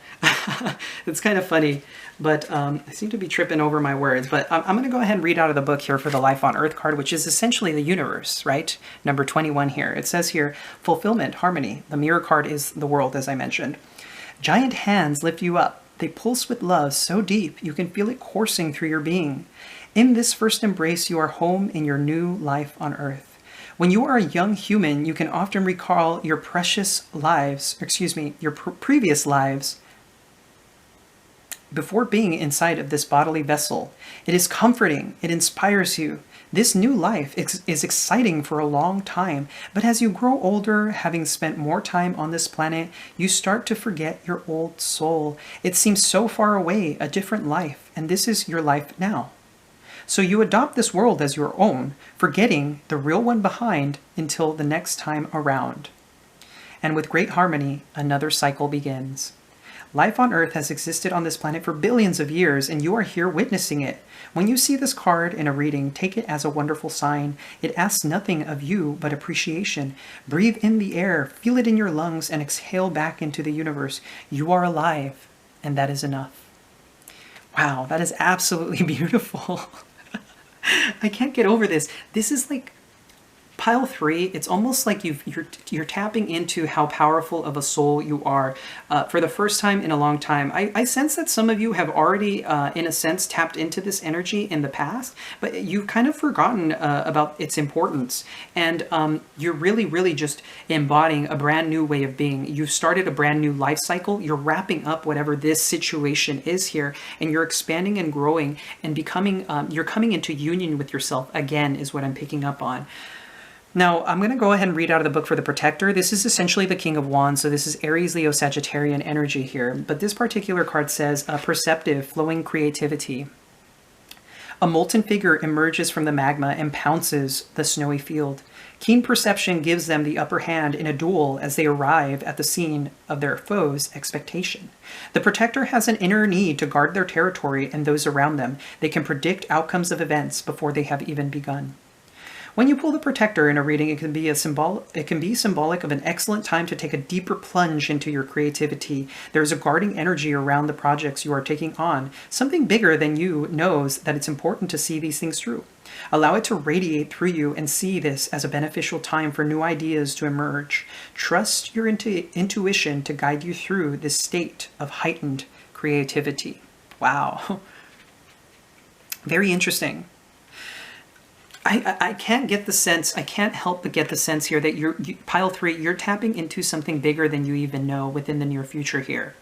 It's kind of funny, but I seem to be tripping over my words. But I'm going to go ahead and read out of the book here for the Life on Earth card, which is essentially the universe, right? Number 21 here. It says here, fulfillment, harmony. The mirror card is the world, as I mentioned. Giant hands lift you up. They pulse with love so deep you can feel it coursing through your being. In this first embrace, you are home in your new life on Earth. When you are a young human, you can often recall your precious lives, your previous lives before being inside of this bodily vessel. It is comforting. It inspires you. This new life is exciting for a long time, but as you grow older, having spent more time on this planet, you start to forget your old soul. It seems so far away, a different life, and this is your life now. So you adopt this world as your own, forgetting the real one behind until the next time around. And with great harmony, another cycle begins. Life on Earth has existed on this planet for billions of years, and you are here witnessing it. When you see this card in a reading, take it as a wonderful sign. It asks nothing of you but appreciation. Breathe in the air, feel it in your lungs, and exhale back into the universe. You are alive, and that is enough. Wow, that is absolutely beautiful. I can't get over this. This is like pile 3. It's almost like you're tapping into how powerful of a soul you are for the first time in a long time. I sense that some of you have already, in a sense, tapped into this energy in the past, but you've kind of forgotten about its importance. And you're really, really just embodying a brand new way of being. You've started a brand new life cycle. You're wrapping up whatever this situation is here, and you're expanding and growing and becoming, you're coming into union with yourself again, is what I'm picking up on. Now, I'm going to go ahead and read out of the book for the Protector. This is essentially the King of Wands, so this is Aries, Leo, Sagittarian energy here. But this particular card says, perceptive, flowing creativity. A molten figure emerges from the magma and pounces the snowy field. Keen perception gives them the upper hand in a duel as they arrive at the scene of their foe's expectation. The Protector has an inner need to guard their territory and those around them. They can predict outcomes of events before they have even begun. When you pull the Protector in a reading, it can be symbolic of an excellent time to take a deeper plunge into your creativity. There's a guarding energy around the projects you are taking on. Something bigger than you knows that it's important to see these things through. Allow it to radiate through you and see this as a beneficial time for new ideas to emerge. Trust your intuition to guide you through this state of heightened creativity. Wow. Very interesting. I can't get the sense, I can't help but get the sense here that pile 3, you're tapping into something bigger than you even know within the near future here.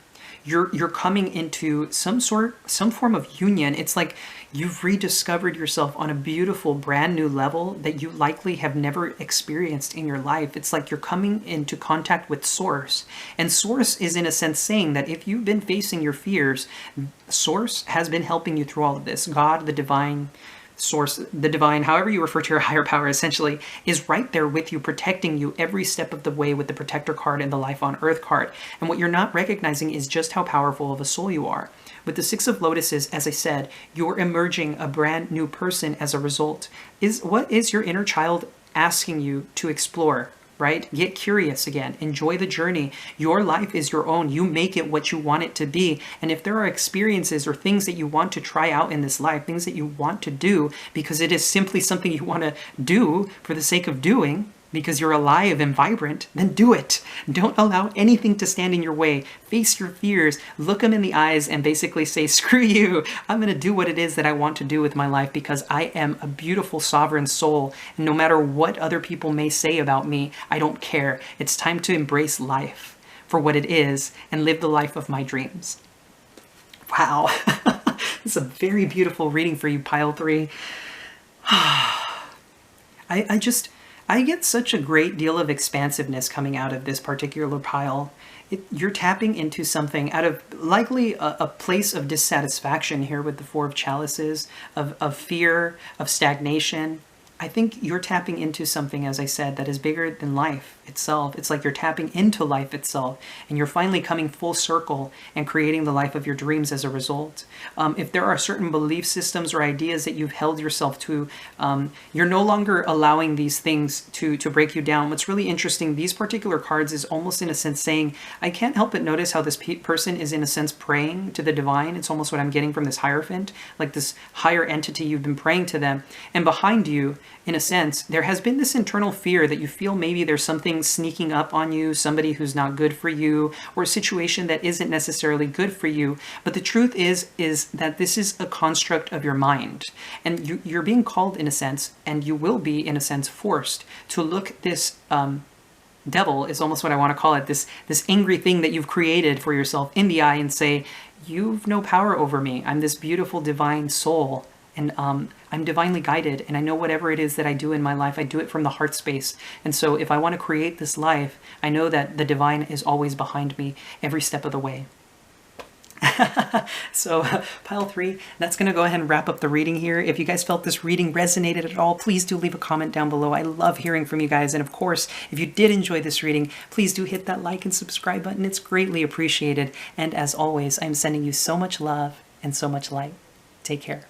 you're coming into some form of union. It's like you've rediscovered yourself on a beautiful brand new level that you likely have never experienced in your life. It's like you're coming into contact with Source, and Source is in a sense saying that if you've been facing your fears, Source has been helping you through all of this. God, the divine Source, the divine, however you refer to your higher power, essentially is right there with you, protecting you every step of the way with the Protector card and the Life on Earth card. And what you're not recognizing is just how powerful of a soul you are. With the Six of Lotuses, as I said, you're emerging a brand new person as a result. What is your inner child asking you to explore? Right? Get curious again. Enjoy the journey. Your life is your own. You make it what you want it to be. And if there are experiences or things that you want to try out in this life, things that you want to do because it is simply something you want to do for the sake of doing, because you're alive and vibrant, then do it. Don't allow anything to stand in your way. Face your fears, look them in the eyes, and basically say, screw you. I'm going to do what it is that I want to do with my life because I am a beautiful sovereign soul. And no matter what other people may say about me, I don't care. It's time to embrace life for what it is and live the life of my dreams. Wow. It's a very beautiful reading for you, Pile 3. I get such a great deal of expansiveness coming out of this particular pile. You're tapping into something out of likely a place of dissatisfaction here with the Four of Chalices, of fear, of stagnation. I think you're tapping into something, as I said, that is bigger than life itself. It's like you're tapping into life itself, and you're finally coming full circle and creating the life of your dreams as a result. If there are certain belief systems or ideas that you've held yourself to, you're no longer allowing these things to break you down. What's really interesting, these particular cards is almost in a sense saying, I can't help but notice how this person is in a sense praying to the divine. It's almost what I'm getting from this Hierophant, like this higher entity, you've been praying to them. And behind you, in a sense, there has been this internal fear that you feel maybe there's something sneaking up on you, somebody who's not good for you, or a situation that isn't necessarily good for you. But the truth is that this is a construct of your mind. And you're being called, in a sense, and you will be, in a sense, forced to look this devil, is almost what I want to call it, this angry thing that you've created for yourself in the eye and say, you've no power over me. I'm this beautiful divine soul. And I'm divinely guided, and I know whatever it is that I do in my life, I do it from the heart space. And so if I want to create this life, I know that the divine is always behind me every step of the way. So Pile 3, that's going to go ahead and wrap up the reading here. If you guys felt this reading resonated at all, please do leave a comment down below. I love hearing from you guys. And of course, if you did enjoy this reading, please do hit that like and subscribe button. It's greatly appreciated. And as always, I'm sending you so much love and so much light. Take care.